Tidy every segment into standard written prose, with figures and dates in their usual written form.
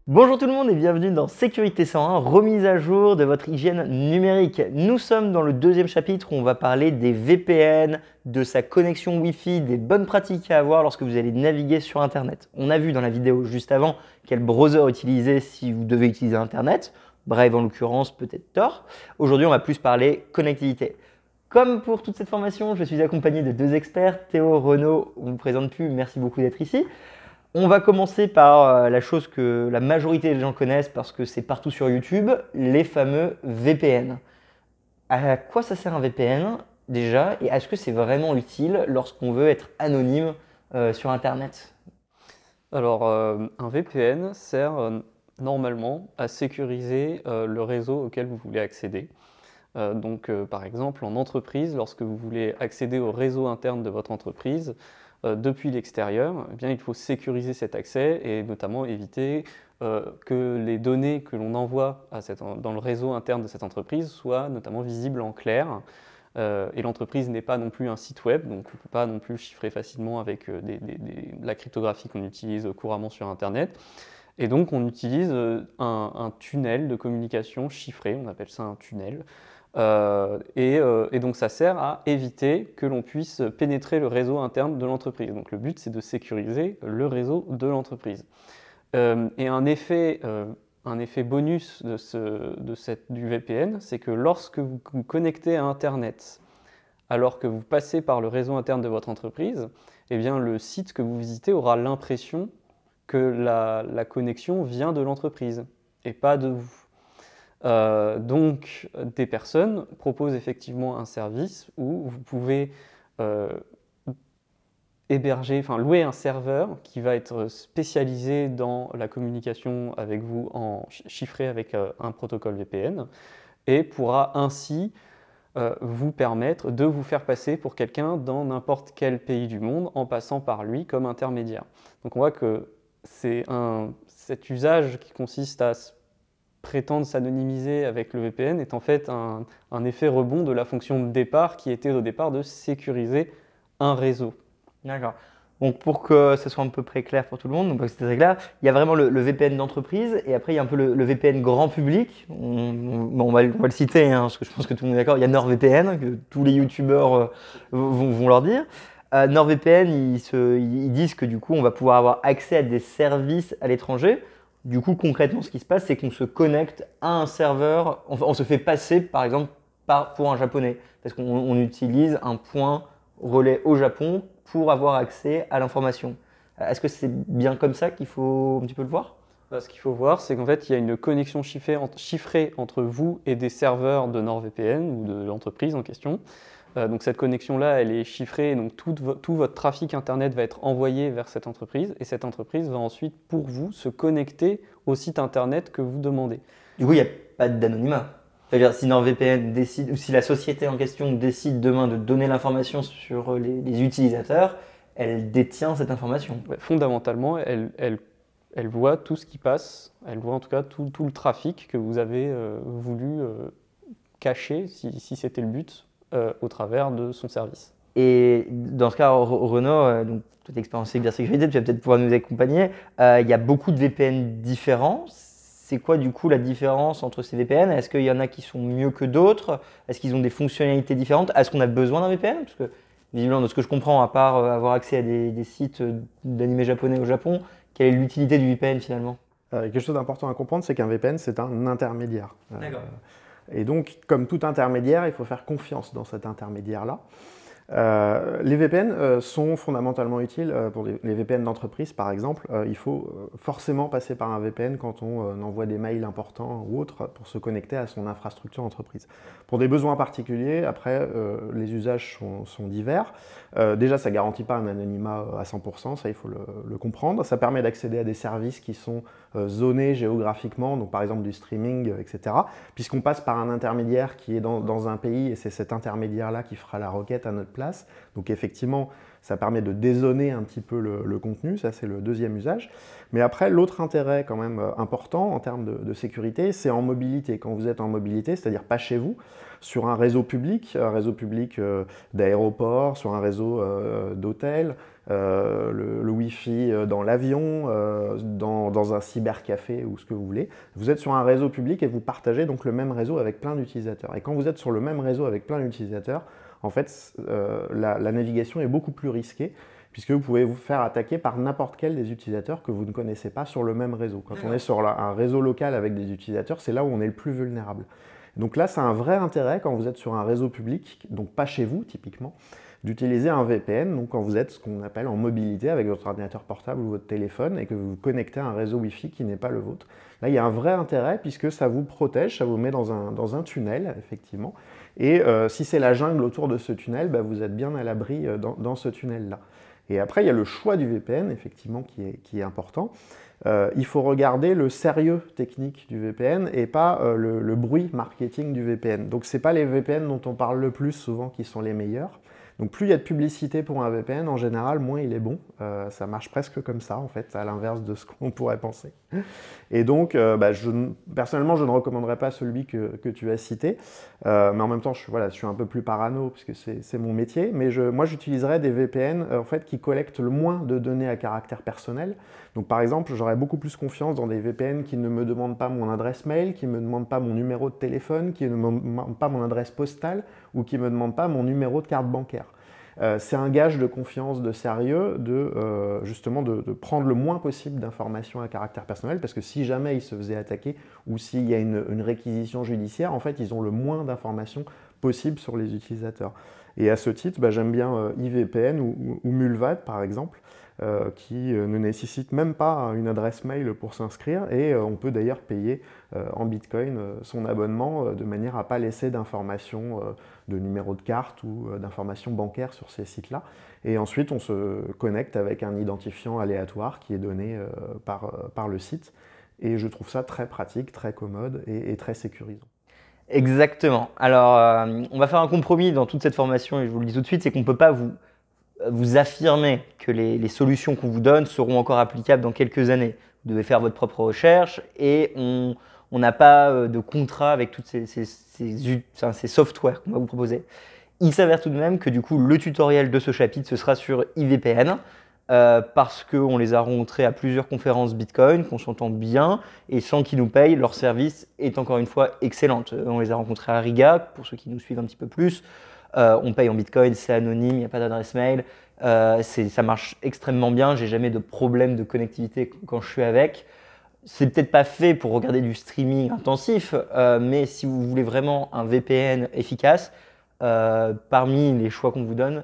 Bonjour tout le monde et bienvenue dans Sécurité 101, remise à jour de votre hygiène numérique. Nous sommes dans le deuxième chapitre où on va parler des VPN, de sa connexion Wi-Fi, des bonnes pratiques à avoir lorsque vous allez naviguer sur Internet. On a vu dans la vidéo juste avant quel browser utiliser si vous devez utiliser Internet, Brave en l'occurrence, peut-être Tor. Aujourd'hui, on va plus parler connectivité. Comme pour toute cette formation, je suis accompagné de deux experts, Théo, Renaud, on ne vous présente plus, merci beaucoup d'être ici. On va commencer par la chose que la majorité des gens connaissent parce que c'est partout sur YouTube, les fameux VPN. À quoi ça sert un VPN déjà et est-ce que c'est vraiment utile lorsqu'on veut être anonyme sur Internet? Alors, un VPN sert normalement à sécuriser le réseau auquel vous voulez accéder. Par exemple, en entreprise, lorsque vous voulez accéder au réseau interne de votre entreprise depuis l'extérieur, eh bien, il faut sécuriser cet accès et notamment éviter que les données que l'on envoie dans le réseau interne de cette entreprise soient notamment visibles en clair. Et l'entreprise n'est pas non plus un site web, donc on ne peut pas non plus chiffrer facilement avec la cryptographie qu'on utilise couramment sur Internet. Et donc on utilise un tunnel de communication chiffré, on appelle ça un tunnel. Et donc ça sert à éviter que l'on puisse pénétrer le réseau interne de l'entreprise. Donc le but, c'est de sécuriser le réseau de l'entreprise. Et un effet bonus du VPN, c'est que lorsque vous vous connectez à Internet, alors que vous passez par le réseau interne de votre entreprise, eh bien, le site que vous visitez aura l'impression que la connexion vient de l'entreprise et pas de vous. Donc, des personnes proposent effectivement un service où vous pouvez louer un serveur qui va être spécialisé dans la communication avec vous chiffré avec un protocole VPN et pourra ainsi vous permettre de vous faire passer pour quelqu'un dans n'importe quel pays du monde en passant par lui comme intermédiaire. Donc on voit que cet usage qui consiste à prétendre s'anonymiser avec le VPN est en fait un effet rebond de la fonction de départ qui était au départ de sécuriser un réseau. D'accord. Donc pour que ce soit à peu près clair pour tout le monde, donc c'était très clair, il y a vraiment le VPN d'entreprise et après il y a un peu le VPN grand public. On va le citer hein, parce que je pense que tout le monde est d'accord. Il y a NordVPN que tous les youtubeurs vont leur dire. NordVPN, ils disent que du coup on va pouvoir avoir accès à des services à l'étranger. Du coup concrètement ce qui se passe c'est qu'on se connecte à un serveur, enfin, on se fait passer par exemple pour un japonais parce qu'on utilise un point relais au Japon pour avoir accès à l'information. Est-ce que c'est bien comme ça qu'il faut un petit peu le voir? Ce qu'il faut voir, c'est qu'en fait, il y a une connexion chiffrée entre vous et des serveurs de NordVPN ou de l'entreprise en question. Donc cette connexion-là, elle est chiffrée, donc tout votre trafic Internet va être envoyé vers cette entreprise, et cette entreprise va ensuite, pour vous, se connecter au site Internet que vous demandez. Du coup, il n'y a pas d'anonymat. C'est-à-dire, si NordVPN décide, ou si la société en question décide demain de donner l'information sur les utilisateurs, elle détient cette information. Ouais, fondamentalement, elle voit tout ce qui passe, elle voit en tout cas tout le trafic que vous avez voulu cacher, si c'était le but, au travers de son service. Et dans ce cas, Renaud, donc toute expérience cybersécurité, tu vas peut-être pouvoir nous accompagner. Il y a beaucoup de VPN différents. C'est quoi du coup la différence entre ces VPN? Est-ce qu'il y en a qui sont mieux que d'autres? Est-ce qu'ils ont des fonctionnalités différentes? Est-ce qu'on a besoin d'un VPN? Parce que visiblement, de ce que je comprends, à part avoir accès à des sites d'animés japonais au Japon, quelle est l'utilité du VPN finalement? Quelque chose d'important à comprendre, c'est qu'un VPN, c'est un intermédiaire. D'accord. Et donc, comme tout intermédiaire, il faut faire confiance dans cet intermédiaire-là. Les VPN sont fondamentalement utiles pour les VPN d'entreprise, par exemple. Il faut forcément passer par un VPN quand on envoie des mails importants ou autres pour se connecter à son infrastructure entreprise. Pour des besoins particuliers, après, les usages sont divers. Déjà, ça ne garantit pas un anonymat à 100%, ça il faut le comprendre. Ça permet d'accéder à des services qui sont zonés géographiquement, donc par exemple du streaming, etc. Puisqu'on passe par un intermédiaire qui est dans un pays et c'est cet intermédiaire-là qui fera la requête à notre place. Donc effectivement, Ça permet de dézoner un petit peu le contenu, ça c'est le deuxième usage. Mais après, l'autre intérêt quand même important en termes de sécurité, c'est en mobilité. Quand vous êtes en mobilité, c'est-à-dire pas chez vous, sur un réseau public d'aéroport, sur un réseau d'hôtel, le Wi-Fi dans l'avion, dans un cybercafé ou ce que vous voulez. Vous êtes sur un réseau public et vous partagez donc le même réseau avec plein d'utilisateurs. Et quand vous êtes sur le même réseau avec plein d'utilisateurs, en fait, la navigation est beaucoup plus risquée puisque vous pouvez vous faire attaquer par n'importe quel des utilisateurs que vous ne connaissez pas sur le même réseau. Quand on est sur un réseau local avec des utilisateurs, c'est là où on est le plus vulnérable. Donc là, c'est un vrai intérêt quand vous êtes sur un réseau public, donc pas chez vous typiquement, d'utiliser un VPN, donc quand vous êtes ce qu'on appelle en mobilité avec votre ordinateur portable ou votre téléphone et que vous vous connectez à un réseau Wi-Fi qui n'est pas le vôtre. Là, il y a un vrai intérêt puisque ça vous protège, ça vous met dans un tunnel, effectivement. Et si c'est la jungle autour de ce tunnel, bah, vous êtes bien à l'abri dans ce tunnel-là. Et après, il y a le choix du VPN, effectivement, qui est important. Il faut regarder le sérieux technique du VPN et pas le bruit marketing du VPN. Donc, ce n'est pas les VPN dont on parle le plus souvent qui sont les meilleurs. Donc, plus il y a de publicité pour un VPN, en général, moins il est bon. Ça marche presque comme ça, en fait, à l'inverse de ce qu'on pourrait penser. Et donc, personnellement, je ne recommanderais pas celui que tu as cité. Mais en même temps, je suis un peu plus parano, puisque c'est mon métier. Mais moi, j'utiliserais des VPN en fait, qui collectent le moins de données à caractère personnel. Donc, par exemple, j'aurais beaucoup plus confiance dans des VPN qui ne me demandent pas mon adresse mail, qui ne me demandent pas mon numéro de téléphone, qui ne me demandent pas mon adresse postale ou qui ne me demandent pas mon numéro de carte bancaire. C'est un gage de confiance, de sérieux, justement de prendre le moins possible d'informations à caractère personnel, parce que si jamais ils se faisaient attaquer ou s'il y a une réquisition judiciaire, en fait, ils ont le moins d'informations possible sur les utilisateurs. Et à ce titre, j'aime bien IVPN ou Mulvad, par exemple, qui ne nécessite même pas une adresse mail pour s'inscrire et on peut d'ailleurs payer en Bitcoin son abonnement de manière à ne pas laisser d'informations de numéro de carte ou d'informations bancaires sur ces sites-là. Et ensuite, on se connecte avec un identifiant aléatoire qui est donné par le site. Et je trouve ça très pratique, très commode et très sécurisant. Exactement. Alors, on va faire un compromis dans toute cette formation et je vous le dis tout de suite, c'est qu'on ne peut pas vous affirmer que les solutions qu'on vous donne seront encore applicables dans quelques années. Vous devez faire votre propre recherche et on n'a pas de contrat avec tous ces softwares qu'on va vous proposer. Il s'avère tout de même que du coup, le tutoriel de ce chapitre, ce sera sur IVPN parce qu'on les a rencontrés à plusieurs conférences Bitcoin, qu'on s'entend bien et sans qu'ils nous payent, leur service est encore une fois excellente. On les a rencontrés à Riga, pour ceux qui nous suivent un petit peu plus. On paye en Bitcoin, c'est anonyme, il n'y a pas d'adresse mail. Ça marche extrêmement bien, j'ai jamais de problème de connectivité quand je suis avec. C'est peut-être pas fait pour regarder du streaming intensif, mais si vous voulez vraiment un VPN efficace, parmi les choix qu'on vous donne,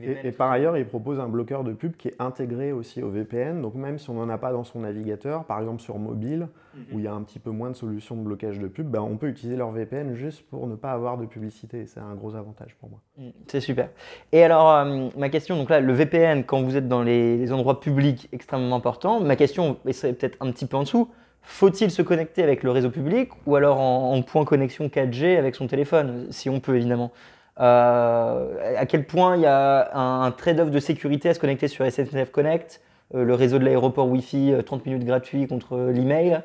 et par ailleurs, il propose un bloqueur de pub qui est intégré aussi au VPN. Donc même si on n'en a pas dans son navigateur, par exemple sur mobile, où il y a un petit peu moins de solutions de blocage de pub, on peut utiliser leur VPN juste pour ne pas avoir de publicité. C'est un gros avantage pour moi. C'est super. Et alors, ma question, donc là, le VPN, quand vous êtes dans les endroits publics extrêmement importants, ma question serait peut-être un petit peu en dessous. Faut-il se connecter avec le réseau public ou alors en point connexion 4G avec son téléphone, si on peut évidemment? À quel point il y a un trade-off de sécurité à se connecter sur SNCF Connect, le réseau de l'aéroport Wi-Fi 30 minutes gratuit contre l'email.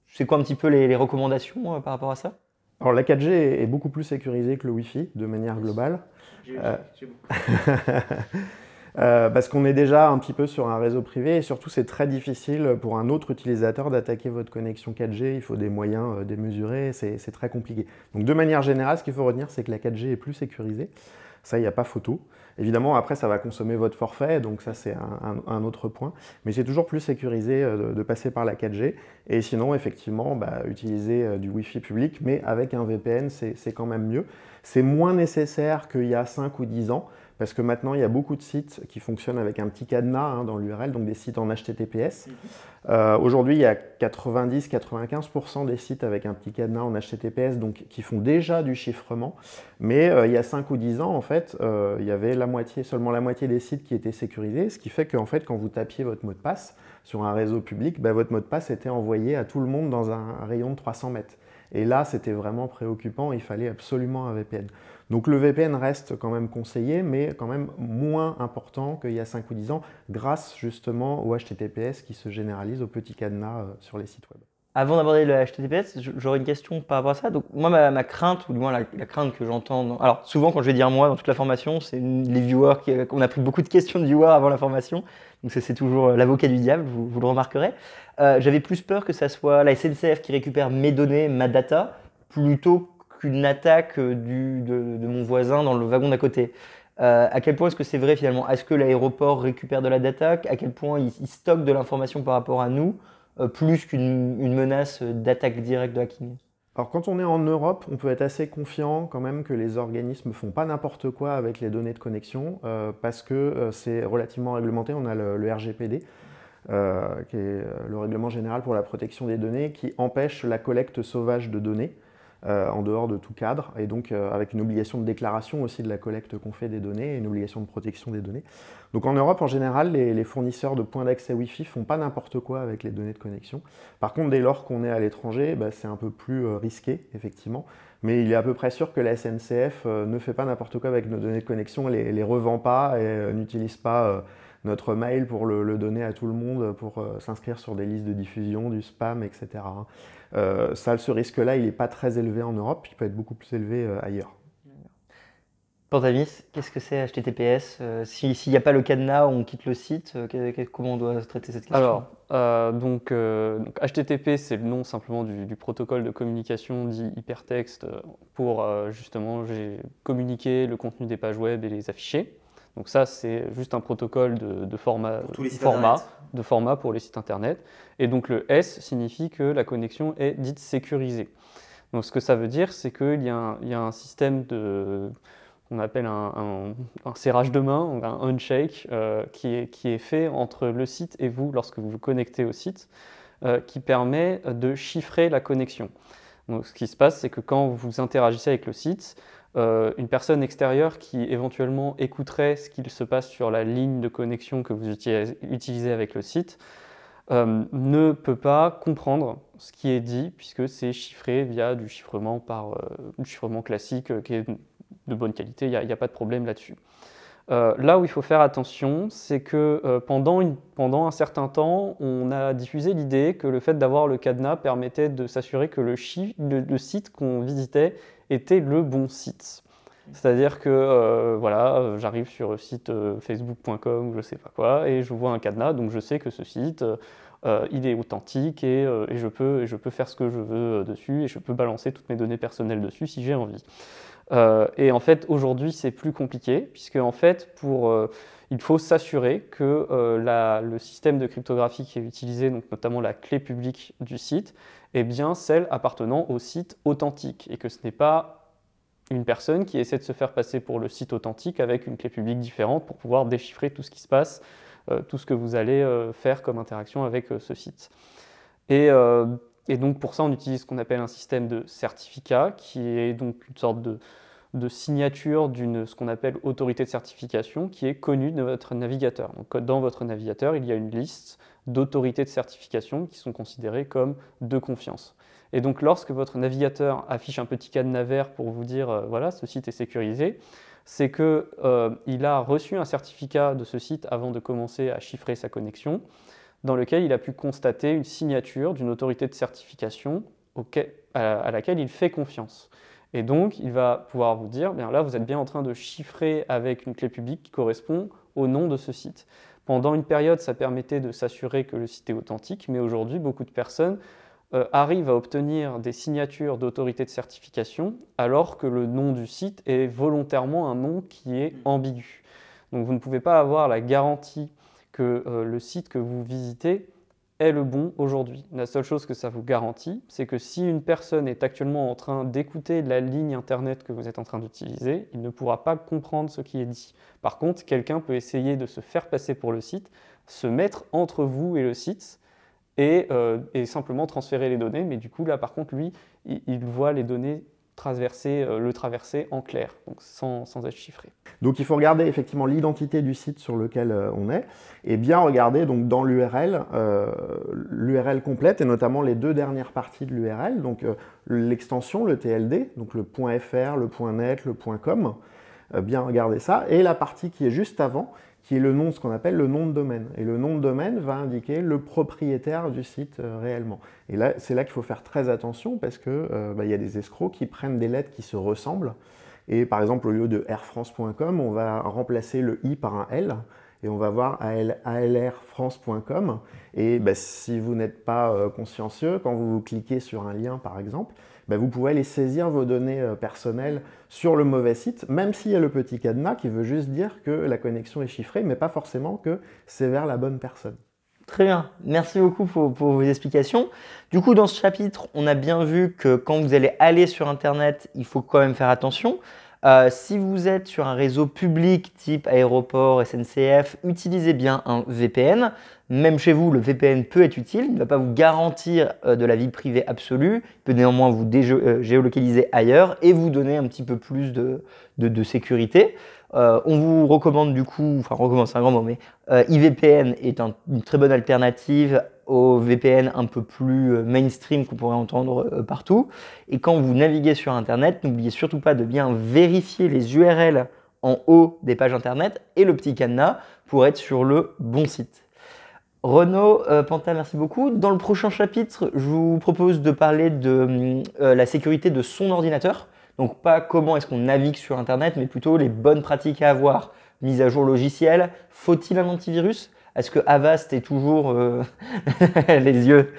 C'est quoi un petit peu les recommandations par rapport à ça? Alors la 4G est beaucoup plus sécurisée que le Wi-Fi de manière globale. Parce qu'on est déjà un petit peu sur un réseau privé et surtout c'est très difficile pour un autre utilisateur d'attaquer votre connexion 4G, il faut des moyens démesurés, c'est très compliqué. Donc de manière générale, ce qu'il faut retenir, c'est que la 4G est plus sécurisée, ça il n'y a pas photo. Évidemment après ça va consommer votre forfait, donc ça c'est un autre point, mais c'est toujours plus sécurisé de passer par la 4G et sinon effectivement utiliser du Wi-Fi public mais avec un VPN c'est quand même mieux. C'est moins nécessaire qu'il y a 5 ou 10 ans, parce que maintenant, il y a beaucoup de sites qui fonctionnent avec un petit cadenas dans l'URL, donc des sites en HTTPS. Aujourd'hui, il y a 90-95% des sites avec un petit cadenas en HTTPS donc, qui font déjà du chiffrement. Mais il y a 5 ou 10 ans, en fait, il y avait seulement la moitié des sites qui étaient sécurisés, ce qui fait qu'en fait, quand vous tapiez votre mot de passe sur un réseau public, votre mot de passe était envoyé à tout le monde dans un rayon de 300 mètres. Et là, c'était vraiment préoccupant, il fallait absolument un VPN. Donc le VPN reste quand même conseillé, mais quand même moins important qu'il y a 5 ou 10 ans, grâce justement au HTTPS qui se généralise au petit cadenas sur les sites web. Avant d'aborder le HTTPS, j'aurais une question par rapport à ça. Donc, moi, ma crainte, ou du moins la crainte que j'entends. Alors, souvent, quand je vais dire moi dans toute la formation, c'est les viewers qu'on a pris beaucoup de questions de viewers avant la formation. Donc, c'est toujours l'avocat du diable, vous le remarquerez. J'avais plus peur que ça soit la SNCF qui récupère mes données, ma data, plutôt qu'une attaque de mon voisin dans le wagon d'à côté. À quel point est-ce que c'est vrai finalement? Est-ce que l'aéroport récupère de la data? À quel point il stocke de l'information par rapport à nous? Plus qu'une menace d'attaque directe de hacking. Alors quand on est en Europe, on peut être assez confiant quand même que les organismes ne font pas n'importe quoi avec les données de connexion parce que c'est relativement réglementé. On a le RGPD, qui est le règlement général pour la protection des données, qui empêche la collecte sauvage de données en dehors de tout cadre, et donc avec une obligation de déclaration aussi de la collecte qu'on fait des données et une obligation de protection des données. Donc en Europe, en général, les fournisseurs de points d'accès Wi-Fi font pas n'importe quoi avec les données de connexion. Par contre, dès lors qu'on est à l'étranger, bah, c'est un peu plus risqué, effectivement. Mais il est à peu près sûr que la SNCF ne fait pas n'importe quoi avec nos données de connexion, les revend pas et n'utilise pas notre mail pour le donner à tout le monde, pour s'inscrire sur des listes de diffusion, du spam, etc. Ce risque-là, il n'est pas très élevé en Europe, il peut être beaucoup plus élevé ailleurs. Pantavis, qu'est-ce que c'est HTTPS? S'il n'y a pas le cadenas, on quitte le site, comment on doit traiter cette question? Alors, donc HTTP, c'est le nom simplement du protocole de communication dit hypertexte pour justement communiquer le contenu des pages web et les afficher. Donc ça, c'est juste un protocole de format pour les sites internet. Et donc le S signifie que la connexion est dite sécurisée. Donc ce que ça veut dire, c'est qu'il y a un système qu'on appelle un serrage de main, un handshake, qui est fait entre le site et vous lorsque vous vous connectez au site, qui permet de chiffrer la connexion. Donc ce qui se passe, c'est que quand vous interagissez avec le site, une personne extérieure qui éventuellement écouterait ce qu'il se passe sur la ligne de connexion que vous utilisez avec le site ne peut pas comprendre ce qui est dit puisque c'est chiffré via du chiffrement classique qui est de bonne qualité, il n'y a pas de problème là-dessus. Là où il faut faire attention, c'est que pendant un certain temps, on a diffusé l'idée que le fait d'avoir le cadenas permettait de s'assurer que le site qu'on visitait était le bon site. C'est-à-dire que j'arrive sur le site facebook.com ou je sais pas quoi et je vois un cadenas, donc je sais que ce site il est authentique et je peux faire ce que je veux dessus et je peux balancer toutes mes données personnelles dessus si j'ai envie. Et en fait, aujourd'hui, c'est plus compliqué puisque en fait, il faut s'assurer que le système de cryptographie qui est utilisé, donc notamment la clé publique du site, est bien celle appartenant au site authentique et que ce n'est pas une personne qui essaie de se faire passer pour le site authentique avec une clé publique différente pour pouvoir déchiffrer tout ce qui se passe, tout ce que vous allez faire comme interaction avec ce site. Et donc pour ça, on utilise ce qu'on appelle un système de certificat, qui est donc une sorte de signature ce qu'on appelle autorité de certification, qui est connue de votre navigateur. Donc dans votre navigateur, il y a une liste d'autorités de certification qui sont considérées comme de confiance. Et donc lorsque votre navigateur affiche un petit cadenas vert pour vous dire voilà, ce site est sécurisé, c'est qu'il a reçu un certificat de ce site avant de commencer à chiffrer sa connexion, dans lequel il a pu constater une signature d'une autorité de certification à laquelle il fait confiance. Et donc, il va pouvoir vous dire, bien là, vous êtes bien en train de chiffrer avec une clé publique qui correspond au nom de ce site. Pendant une période, ça permettait de s'assurer que le site est authentique, mais aujourd'hui, beaucoup de personnes arrivent à obtenir des signatures d'autorité de certification alors que le nom du site est volontairement un nom qui est ambigu. Donc, vous ne pouvez pas avoir la garantie que le site que vous visitez est le bon aujourd'hui. La seule chose que ça vous garantit, c'est que si une personne est actuellement en train d'écouter la ligne internet que vous êtes en train d'utiliser, il ne pourra pas comprendre ce qui est dit. Par contre, quelqu'un peut essayer de se faire passer pour le site, se mettre entre vous et le site et simplement transférer les données, mais du coup là par contre lui, il voit les données le traverser en clair, donc sans être chiffré. Donc il faut regarder effectivement l'identité du site sur lequel on est et bien regarder donc dans l'URL, l'URL complète et notamment les deux dernières parties de l'URL, donc l'extension, le TLD, donc le .fr, le .net, le .com, bien regarder ça, et la partie qui est juste avant, qui est le nom, ce qu'on appelle le nom de domaine. Et le nom de domaine va indiquer le propriétaire du site réellement. Et là, c'est là qu'il faut faire très attention parce que y a des escrocs qui prennent des lettres qui se ressemblent. Et par exemple, au lieu de airfrance.com, on va remplacer le i par un L et on va voir alrfrance.com. Et si vous n'êtes pas consciencieux, quand vous cliquez sur un lien par exemple, vous pouvez aller saisir vos données personnelles sur le mauvais site, même s'il y a le petit cadenas qui veut juste dire que la connexion est chiffrée, mais pas forcément que c'est vers la bonne personne. Très bien, merci beaucoup pour vos explications. Du coup, dans ce chapitre, on a bien vu que quand vous allez aller sur Internet, il faut quand même faire attention. Si vous êtes sur un réseau public type aéroport, SNCF, utilisez bien un VPN. Même chez vous, le VPN peut être utile. Il ne va pas vous garantir de la vie privée absolue. Il peut néanmoins vous géolocaliser ailleurs et vous donner un petit peu plus de sécurité. On vous recommande du coup, enfin recommande c'est un grand mot, mais IVPN est une très bonne alternative au VPN un peu plus mainstream qu'on pourrait entendre partout. Et quand vous naviguez sur Internet, n'oubliez surtout pas de bien vérifier les URL en haut des pages Internet et le petit cadenas pour être sur le bon site. Renaud, Panta, merci beaucoup. Dans le prochain chapitre, je vous propose de parler de la sécurité de son ordinateur. Donc pas comment est-ce qu'on navigue sur Internet, mais plutôt les bonnes pratiques à avoir. Mise à jour logicielle, faut-il un antivirus? Est-ce que Avast est toujours les yeux?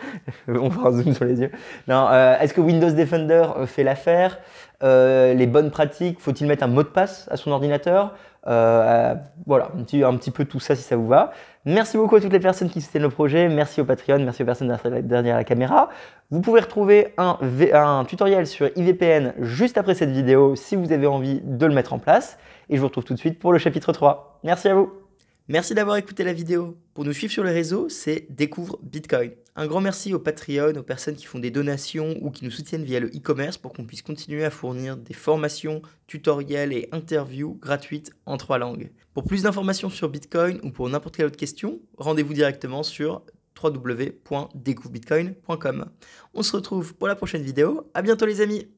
On fera un zoom sur les yeux. Non, est-ce que Windows Defender fait l'affaire? Les bonnes pratiques, faut-il mettre un mot de passe à son ordinateur? Voilà, un petit peu tout ça si ça vous va. Merci beaucoup à toutes les personnes qui soutiennent le projet. Merci au Patreon, merci aux personnes derrière la caméra. Vous pouvez retrouver un tutoriel sur IVPN juste après cette vidéo si vous avez envie de le mettre en place. Et je vous retrouve tout de suite pour le chapitre 3. Merci à vous. Merci d'avoir écouté la vidéo. Pour nous suivre sur les réseaux, c'est Découvre Bitcoin. Un grand merci aux Patreon, aux personnes qui font des donations ou qui nous soutiennent via le e-commerce pour qu'on puisse continuer à fournir des formations, tutoriels et interviews gratuites en 3 langues. Pour plus d'informations sur Bitcoin ou pour n'importe quelle autre question, rendez-vous directement sur www.découvrebitcoin.com. On se retrouve pour la prochaine vidéo. À bientôt les amis.